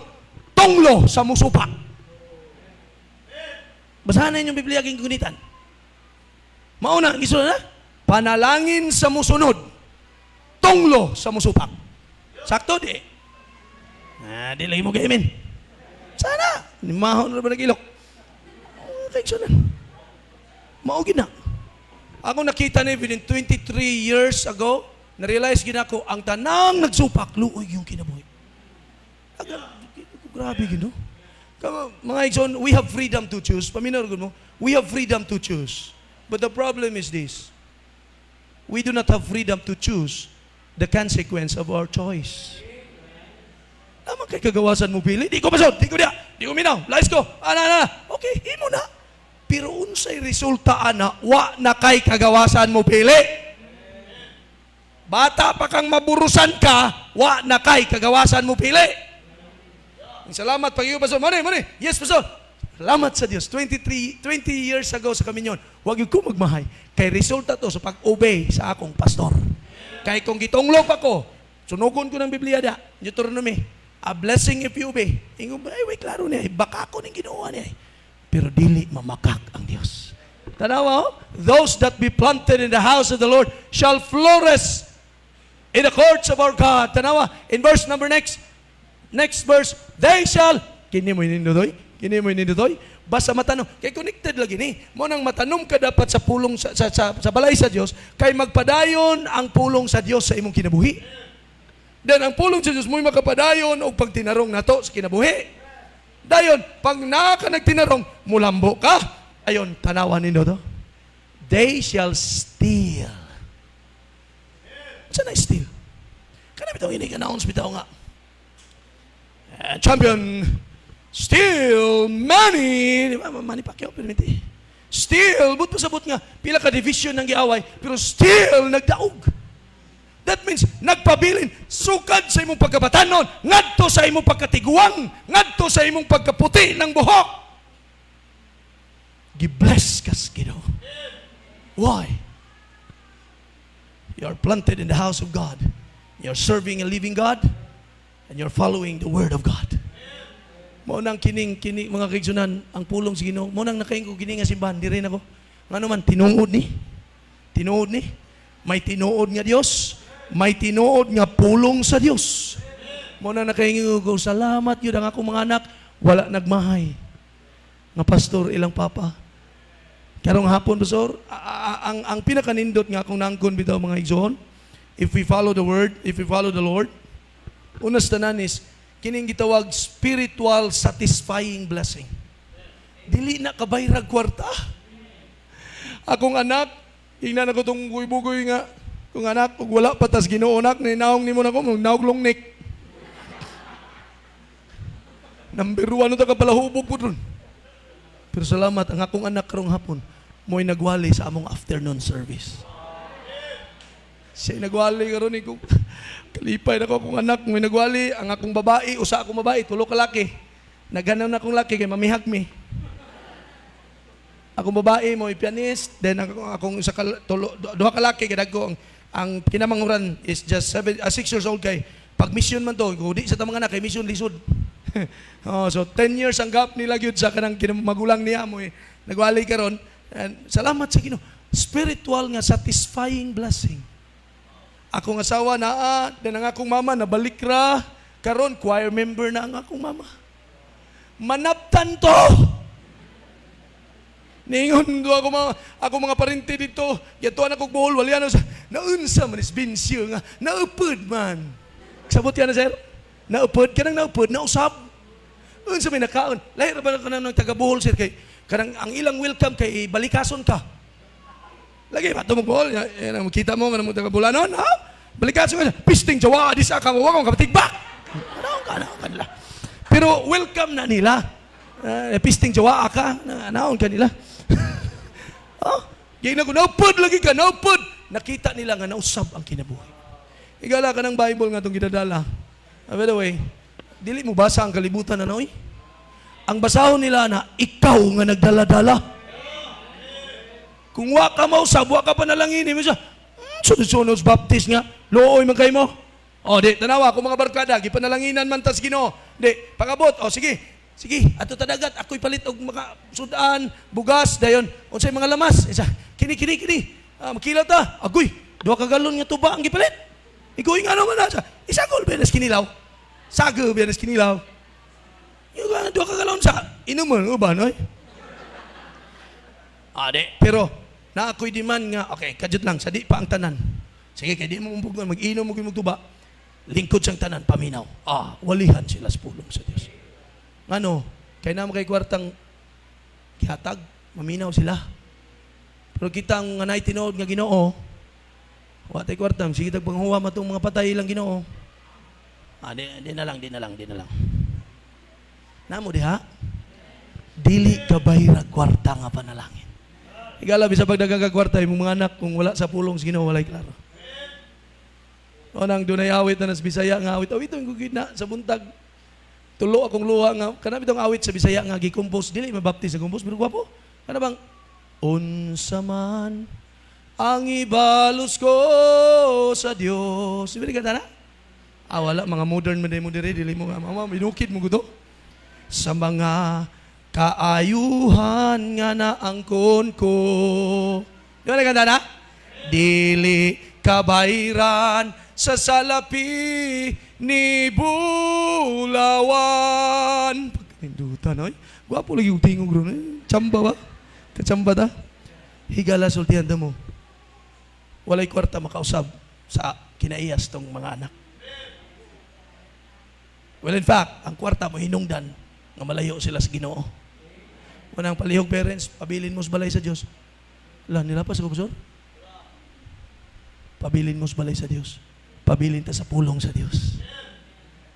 tunglo sa musupak. Basahan na inyong Biblia king kunitan. Mauna, giso na? Panalangin sa musunod, tunglo sa musupak. Sakto di? Di lagi mo gayamin. Sana, nimahon na ba nag-ilok? Okay, so na. Maugin na. Ako nakita na within 23 years ago, na-realize gina ko, ang tanang nagsupak, luoy yung kinabuhi. Grabe gino. Mga igsoon, we have freedom to choose. Paminaw mo, we have freedom to choose. But the problem is this. We do not have freedom to choose the consequence of our choice. Naman kay kagawasan mo pili. Di ko basod, di ko diya, di ko minaw, lais ko, okay, imo na. Pero unsay resulta ana, wa na kay kagawasan mo pili. Bata pa kang maburusan ka, wa na kay kagawasan mo pili. Salamat pag iyo pastor. Mani. Yes, pastor. Salamat sa Dios. 20 years ago sa Kaminyon, wag yung ko magmahay. Kay resulta to sa pag-obey sa akong pastor. Kay kung gitunglop ako, sunugon ko ng Biblia da, Deuteronomy, a blessing if you obey. Ingon ba, ay, klaro niya, baka ko ning ginawa niya. Pero dili mamakak ang Dios. Tanawa, those that be planted in the house of the Lord shall flourish in the courts of our God. Tanawa, in verse number next verse, they shall, kini mo inindudoy, basta matanong, kay connected lagi ni, mo nang matanong ka dapat sa pulong, sa balay sa Diyos, kay magpadayon ang pulong sa Diyos sa imong kinabuhi. Then ang pulong sa Diyos mo'y makapadayon o pag tinarong nato sa kinabuhi. Dayon, pag naka nagtinarong, mulambo ka, ayon, tanawan ninyo to. They shall steal. Saan na steal? Kana bitaw ini ka-announce bitaw nga. Champion, steal money. Manny Pacquiao, permiti. Steal, but pasabot nga, pila ka division ng giaway, pero still nagdaog. That means, nagpabilin, sukad sa imong pagkabatanon, ngadto sa imong pagkatiguang, ngadto sa imong pagkaputi ng buhok. Gibless kas Ginoo. Why? You are planted in the house of God. You're serving a living God, and you're following the Word of God. Mo nang kining mga kaigsunan, ang pulong sa Ginoo, mo nang nakaing ko kini nga simbahan, di rin ako. Ngano man tinuod ni. May tinuod nga Dios. May tinuod nga pulong sa Dios. Mo na nakaingon ko, salamat yun ang akong mga anak, wala nagmahay. Nga pastor, ilang papa. Karong hapon, pastor, ang pinakanindot nga akong nangkon bitaw mga igsoon, if we follow the word, if we follow the Lord, unas tanan is, kining gitawag spiritual satisfying blessing. Dili na kabayrag kwarta. Akong anak, hingnan ako itong bugoy-bugoy nga, kung anak, kung wala patas ginuunak, ninaong ni mo na ko, naog longnik. Number 1 ito ka pala hubog po dun. Pero salamat, ang akong anak karong hapon, mo'y nagwali sa among afternoon service. Siya'y nagwali karon ni ko. Kalipay na ko akong anak, mo'y nagwali, ang akong babae, usa akong babae, 3 ka laki. Naghanap na akong laki, kay mamihag mi. Akong babae mo pianist, then akong isa duha ka laki kay dagko ang kinamanguran is just 6 years old kay pag mission man to, di sa tamang anak kay mission lisod. So 10 years ang gap nila gyud sa kanang magulang niya mo nagwali karon. And salamat sa Ginoo. Spiritual nga satisfying blessing. Akong asawa naa, then ang akong mama nabalik ra karon choir member na ang akong mama. manaptan to. Ningon do ako mga parente dito, yatuan ako buhol, wali ano sa, naunsa man is binsyo nga, naupod man. Sabot yan na, sir? Naupod, kanang naupod, nausap. Unsa may nakaon. Lahir ba ka ng taga-buhol, sir, kay kanang ang ilang welcome kay balikason ka. Lagi ba ito buhol? Kita mo nga ng taga-bulanon, ha? Balikason ka, pisting jawa, di sa kang wawang kapatigbak. Ano ka nila. Pero welcome na nila. Pisting jawa ka, naon ka nila. Oh, gina ko, naupod lagi ka, naupod. Nakita nila nga nausab ang kinabuhi. Igala ka ng Bible nga itong ginadala. By the way, dili mo basa ang kalibutan na noy? Ang basahon nila na ikaw nga nagdala-dala. Kung wa ka mausab, wa ka panalangin, mo siya, sunod-sunod baptist nga, looy man kayo mo. O, di, tanawa, kung mga barkada, gipanalanginan man tas Ginoo. Di, pangabot, o sige, ato tadagat, ako'y palit og mga sudan, bugas, dayon, unsay mga lamas. Isa, kini. Makila ta, agoy, 2 galon nga tuba ang gipalit. Ikoy nga naman na siya. Isagol, benes kinilaw. Sago, benes kinilaw. Yung 2 galon sa, inuman, uban, oy. Pero, na ako'y diman nga, okay, kadjut lang, sa di pa ang tanan. Sige, kaya di mo umpugan, mag-inom mo kung magtuba. Lingkod siyang tanan, paminaw. Walihan sila sa pulong sa Diyos. Ano, kaya naman kay kwartang kihatag, maminaw sila. Pero kitang nga naitinood nga Ginoo, watay kwartam, sige tagpanghuwa matong mga patay lang Ginoo. Di na lang. Namo diha, dili kabayrag kwarta nga panalangin. Igala bisa pagdagang kagwarta, yung mga anak, kung wala sa pulong sa Ginoo, walay klaro. O nang dunay awit na nas Bisaya nga awit yung gugid na sa buntag. Tulo akong luha nga, kanami itong awit sa Bisaya nga, gikumpos, dili mabaptis sa kumpos, pero gwapo, ano bang, unsa man ang ibalos ko sa Diyos. Ibig ka na? Wala, mga modern mo dili mo nga, mama, minukid mo guto. Sa mga kaayuhan nga naangkon ko. Di ba naganda na? Dili kabayran sa salapi ni Bulawan. Pagkanindutan, oy. Gwapo lagi yung tingog ron, eh. Chamba ba? Kachamba ta? Higala sultihan mo. Walay kwarta makausab sa kinaiyas tong mga anak. Well, in fact, ang kwarta mo hinungdan nga malayo sila sa Ginoo. Unang palihog parents, pabilin mo sa balay sa Diyos. Nila pa sa kubsor? Pabilin mo sa balay sa Diyos. Pabilin ta sa pulong sa Diyos.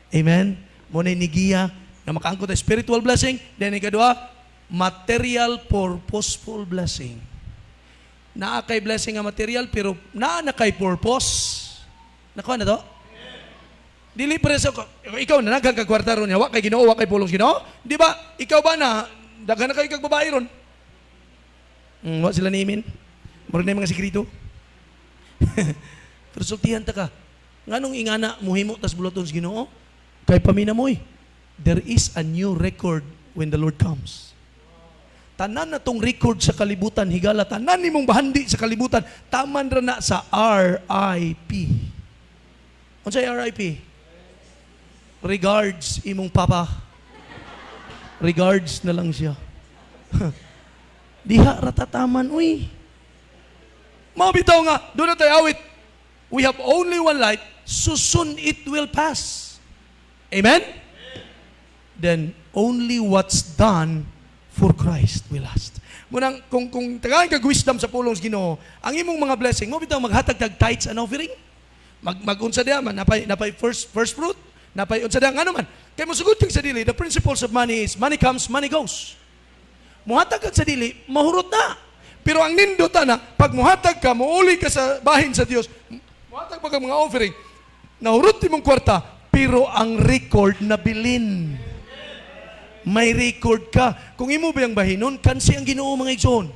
Amen? Muna nigiya na makaangkot na spiritual blessing. Then ikadua, material purposeful blessing. Naa kay blessing nga material pero naa na kay purpose. Nakuha na to? Dili preso ko. Ikaw na nagkakwarta ron niya. Wa kay Ginoo, wa kay pulong Ginoo. Di ba? Ikaw ba na daghan na kay kag babae ron? Wa sila nimin. Murag na mga sekreto. Pero sultihan ta ka. Nganong ingana muhimo tas bulaton sa Ginoo? Kay paminamoy. There is a new record when the Lord comes. Tanan na tong record sa kalibutan, higala, tanan nimong bahandi sa kalibutan, taman ra na sa RIP. Ano sa RIP? Regards, imong papa. Regards na lang siya. Diha ratataman, uy. Mabitaw nga, doon na tayo awit. We have only one life, so soon it will pass. Amen? Then, only what's done for Christ will last. Munang, kung tagahan kag wisdom sa pulong sa Ginoo, ang imong mga blessing, mo bitaw maghatag tag tithes and offering. Mag-unsa diha man, napay first fruit, napay unsa diha ano man. Kay mosugod kag sa dili, the principles of money is money comes, money goes. Muhatag kag sa dili, mahurot na. Pero ang nindota na, pag muhatag ka, muuli ka sa bahin sa Dios, muhatag pa kag mga offering, nahurot imong kwarta, pero ang record na bilin. May record ka. Kung imo ba yung bahinon, kansi ang Ginoo mga igsoon.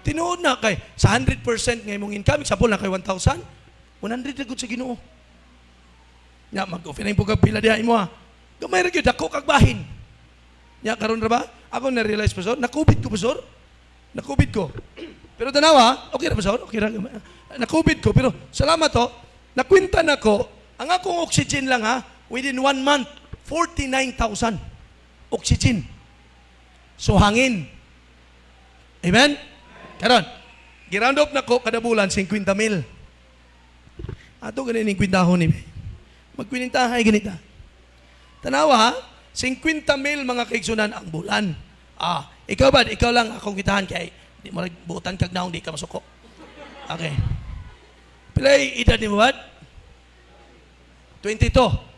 Tinuod na kay sa 100% nga imong income, example na kay 1,000, 100 lagod sa Ginoo. Nya mag-offering po kag pila diha imo ha. Gamay ra gyud dako kag bahin. Nya karon ra ba? Ako na realize pastor, nakubit ko pastor. Nakubit ko. Pero tanawa, okay ra pastor, okay ra. Nakubit ko pero salamat to. Nakwinta na ko ang akong oxygen lang ha, within 1 month 49,000. oxygen. So hangin. Amen? Karon, giround up na ko kada bulan 50,000. Ato ganin yung kwintahon ni magkwintahay ganita. Tanawa ha, 50,000 mga kaigsunan ang bulan. Ikaw ba? Ikaw lang akong kitahan kay di mo buutan kag naong di ka masuko. Okay. Pilay edad ni mo ba? 22.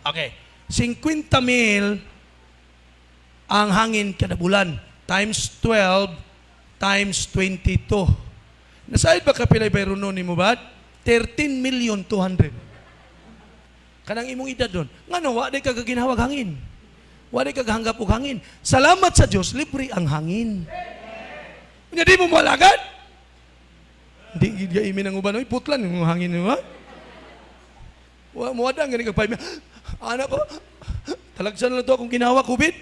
Okay. 50,000 ang hangin kada bulan times 12 times 22. Nasaid ba ka pilay bayron ni mo ba? 13,200,000. Kanang imong edad doon. Ngano wa day ka ginhawag hangin. Wa day ka hanggap og hangin. Salamat sa Dios, libre ang hangin. Nya di mo malagad? Di gid imin ang uban oy putlan yung hangin mo ha. Wa mo ada ngani kag pay. Anak ko, talagsan na to akong ginawa COVID.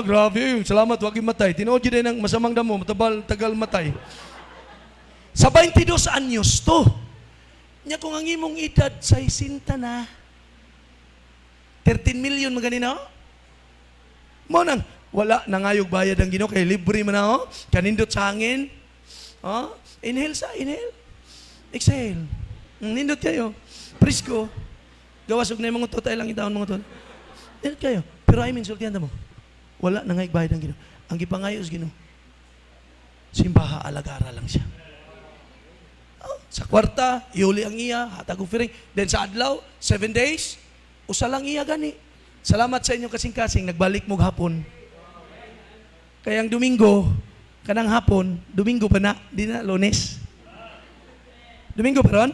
Grabe. Salamat, wag matay. Tinuod yun ng masamang damo, tagal matay. Sa 22 anyos to. Nya kung ang imong edad sa 60 na. 13 million maganina. Mo nang wala nangayog bayad ang Ginoo kay libre man na kanindot sa hangin. Inhale sa inhale. Exhale. Nindot kayo. Presko. Gawas og na mga to tay lang idawon mga to. Nindot kayo. Pero I mean sultihan mo. Wala nangayog bayad ang Ginoo. Ang gipangayos Ginoo. Simbaha alagara lang siya. Sa kwarta, iuli ang iya, hatag offering. Then sa adlaw, 7 days, usa lang iya gani. Salamat sa inyong kasing-kasing, nagbalik mo hapon. Kaya ang Domingo, kanang hapon, Domingo pa na, di na, Lunes. Domingo pa ron?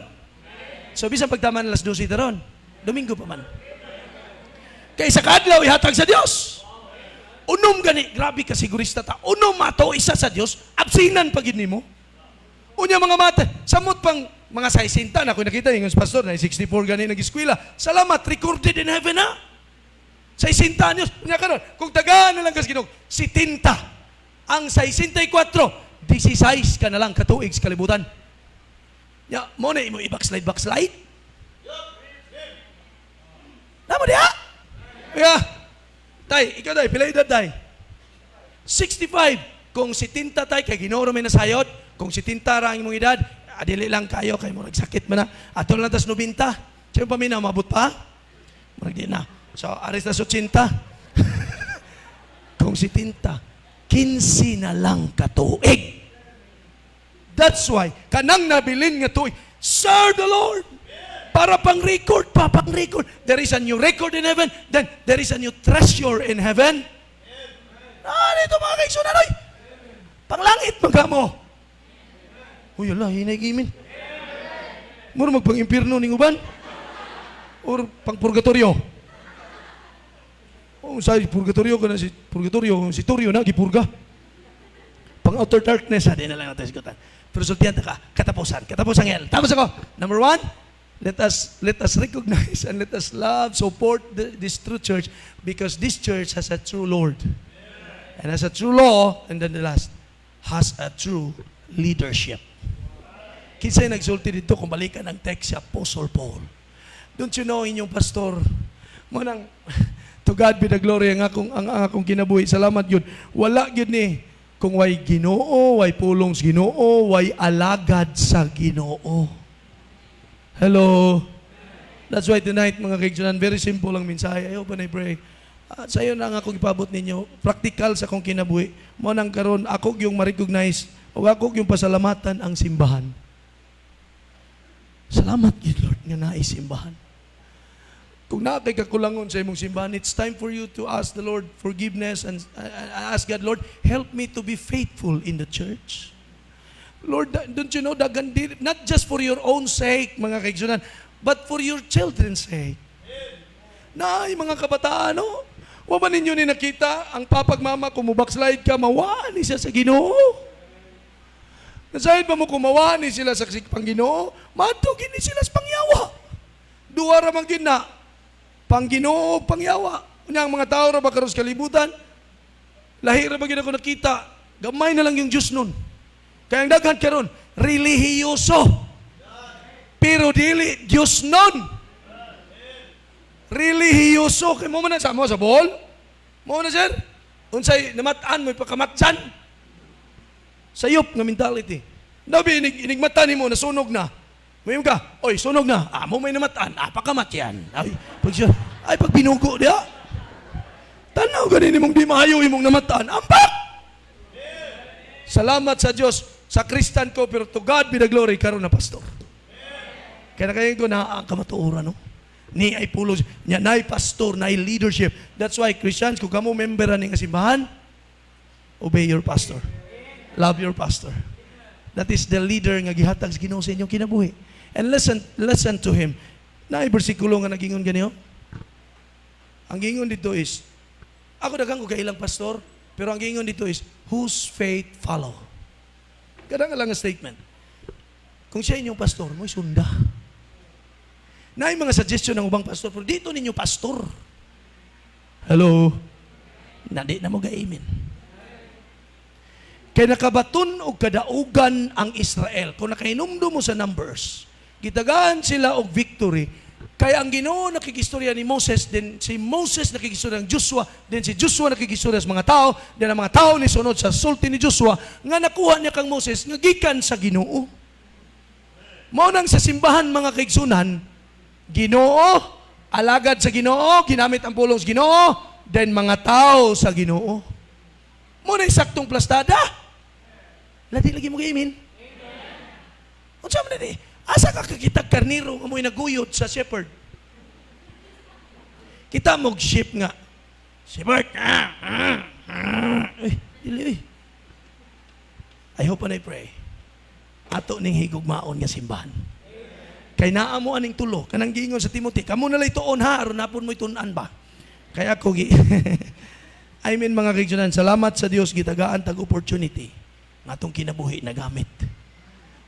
So, bisang pagtaman alas 12 ta ron, Domingo pa man. Kaya sa kadlaw, ihatag sa Diyos. Unom gani, grabe ka sigurista ta. Unom ato isa sa Diyos, absinan pagid nimo. Unya mga mata, samot pang mga 60 na ako nakita yung pastor na 64 gani nag-eskwela. Salamat, recorded in heaven na. 60 anyos. Unya karon, kung tagaan na lang kas Ginoo, 70. Ang 64, 16 ka na lang katuig sa kalibutan. Ya, mo na imo i-backslide. Namo diha? Ya. Tay, ikaw tay, pila edad tay? 65. Kung 70 tay kay Ginoo may nasayod, kung 70 ra ang imong edad, adili lang kayo kay mo nagsakit man na. Ato lang tas 90. Siya pa mina mabot pa? Murag di na. So aris na 80. Kung 70, 15 na lang katuig. That's why kanang nabilin nga tuig, serve the Lord. Para pang record pa, pang record. There is a new record in heaven, then there is a new treasure in heaven. Dito mga kaigsunan, oy. Panglangit magkamo. Uy, ala, hinay-gimin. Muro magpang-impirno ning uban? Or pang-purgatorio? Sa purgatorio ka na si Toryo na, gipurga. Pang-outer darkness, di na lang natin sigutan. Pero sultihan ka, katapusan hell. Tapos ako, number 1, let us recognize and let us love, support this true church because this church has a true Lord. And has a true law, and then the last, has a true leadership. Kinsay nagsulti dito kung balikan ang text si Apostle Paul. Don't you know inyong pastor, manang, to God be the glory ang akong kinabuhi. Salamat yun. Wala yun ni, kung way Ginoo, way pulong sa Ginoo, way alagad sa Ginoo. Hello? That's why tonight, mga kaigsunan, very simple lang mensahe. I hope and I pray. At sa iyo na ang akong ipabot ninyo, practical sa akong kinabuhi. Mo nang karon ako yung ma-recognize o ako yung pasalamatan ang simbahan. Salamat gid Lord nga naay simbahan. Kung naatay kakulangon sa imong simbahan, it's time for you to ask the Lord forgiveness and ask God, Lord, help me to be faithful in the church. Lord, don't you know, not just for your own sake, mga kaigsunan, but for your children's sake. Naay mga kabataan, no? Wa ba ninyo ni nakita ang papagmama kung backslide ka, mawani siya sa Ginoo. Nasahid ba mo kumawani sila sa Panginoon? Matugin ni sila sa pangyawa. Duwa ra man gina, Pangginoo, pangyawa. Unya ang mga tao ra ba karon sa kalibutan? Lahi ra ba gid ako nakita? Gamay na lang yung Diyos nun. Kaya ang daghan karon, relihiyoso. Pero dili Diyos nun. Relihiyoso. Kaya mo man sa mo sa ball? Mao na sir, unsay namatan mo pagkamatsan. Sayop nga mentality. Nabi inigmatan nimo nasunog na. Mayong ka, oy, sunog na. Mo may namatan, pakamat yan. Ay, pag binugo diya. Tanaw ganin imong di maayo imong namatan. Ampak! Salamat sa Diyos. Sa Kristan ko, pero to God be the glory, karon na pastor. Kaya na kayo ko na ang kamatuoran, no? Ni ay pulos, niya na ay pastor, na ay leadership. That's why Christians, kung kamo member ng kasimbahan, obey your pastor. Love your pastor. That is the leader nga gihatag sa Ginoo sa inyong kinabuhi. And listen to him. Na ay bersikulo nga nagingon ganiyo. Ang gingon dito is, ako daghang ko kailang pastor, pero ang gingon dito is, whose faith follow. Kadang lang ang statement. Kung siya inyong pastor, mo'y sunda. Na ay mga suggestion ng ubang pastor, pero dito ninyo pastor. Hello? Nadi na mo ga-amen. Kaya nakabaton o kadaugan ang Israel. Kung nakainumdo mo sa Numbers, gitagaan sila og victory. Kaya ang Ginoo nakikistorya ni Moses, then si Moses nakikistorya ng Joshua, then si Joshua nakikistorya sa mga tao, then ang mga tao ni sunod sa sulti ni Joshua, nga nakuha niya kang Moses, nga gikan sa Ginoo. Mao nang sa simbahan mga kaigsunan, Ginoo, alagad sa Ginoo, ginamit ang pulong sa Ginoo, then mga tao sa Ginoo. Mo na saktong plastada. Lagi mo gaimin. Unsa man ni? Asa ka kakitag karniro nga mo'y naguyod sa shepherd? Kita mog sheep nga. Shepherd. Dili. I hope and I pray. Ato ning higugmaon nga simbahan. Kay naa mo aning tulo, kanang giingon sa Timothy, kamo na lay tuon ha, aron napon mo'y tun-an ba? Kaya ako I mean mga kaigsunan, salamat sa Dios gitagaan tag opportunity nga atong kinabuhi na gamit.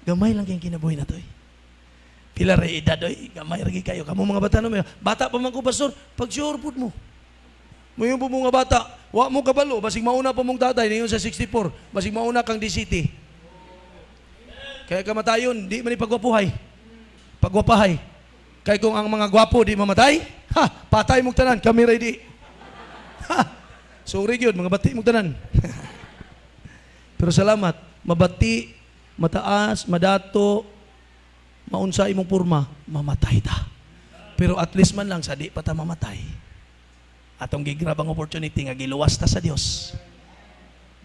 Gamay lang kayong kinabuhi na to eh. Pila ray edad oy, gamay ra kayo. Kamo mga bata no, bata pa man ko pastor, pag sure pud mo. Moyo po mga bata, wa mo kabalo, basig mauna pa mong tatay ningon sa 64, basig mauna kang DCT. Kaya kamatayon, di man ipagwapuhay. Pagwapahay. Kaya kung ang mga gwapo di mamatay, patay mong tanan, kami ray di. Sorry yun, mga bati mong tanan. Pero salamat, mabati, mataas, madato, maunsa imong purma, mamatay ta. Pero at least man lang sa di pa ta mamatay. Atong gigrabang opportunity nga giluwas ta sa Dios.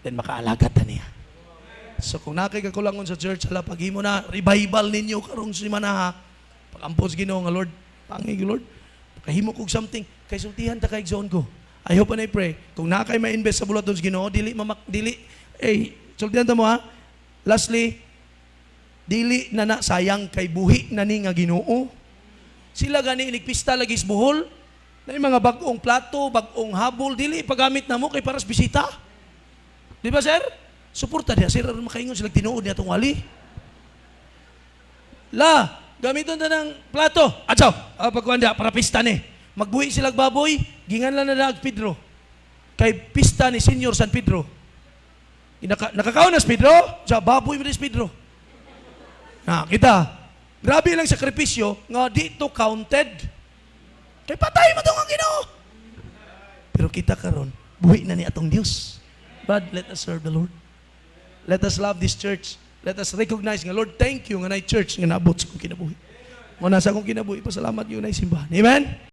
Then makaalagat ta niya. So kung nakay kakulangon sa church, hala paghimo na revival ninyo karong semana ha. Pag-ampos Ginoo nga Lord, pangig Lord. Kahimo kog something, kay sultihan ta kay zone ko. I hope and I pray. Kung nakay ma-invest sa bulat sa Ginoo, sultihan ta mo ha. Lastly, dili na sayang kay buhi na ni nga Ginoo. Sila gani inigpista lagi sa buhol. Na mga bagong plato, bagong habol, dili pagamit na mo kay paras bisita. Di ba sir? Suporta dia sir aron makaingon sila tinuod niya tong wali. Gamiton ta ng plato. Adsaw, pagkuanda para pista ni. Magbuhi sila baboy, gingan lang na Pedro. Kay pista ni Senior San Pedro. Nakakaon na si Pedro, sa baboy mo ni Pedro. Kita. Grabe lang sakripisyo nga dito counted. Kay patay mo itong ang Ginoo. Pero kita karon, buhi na ni atong Diyos. But let us serve the Lord. Let us love this church. Let us recognize nga, Lord, thank you nga na church nga naabot sa kong kinabuhi. Muna sa kong kinabuhi, pasalamat yun na simbahan. Amen?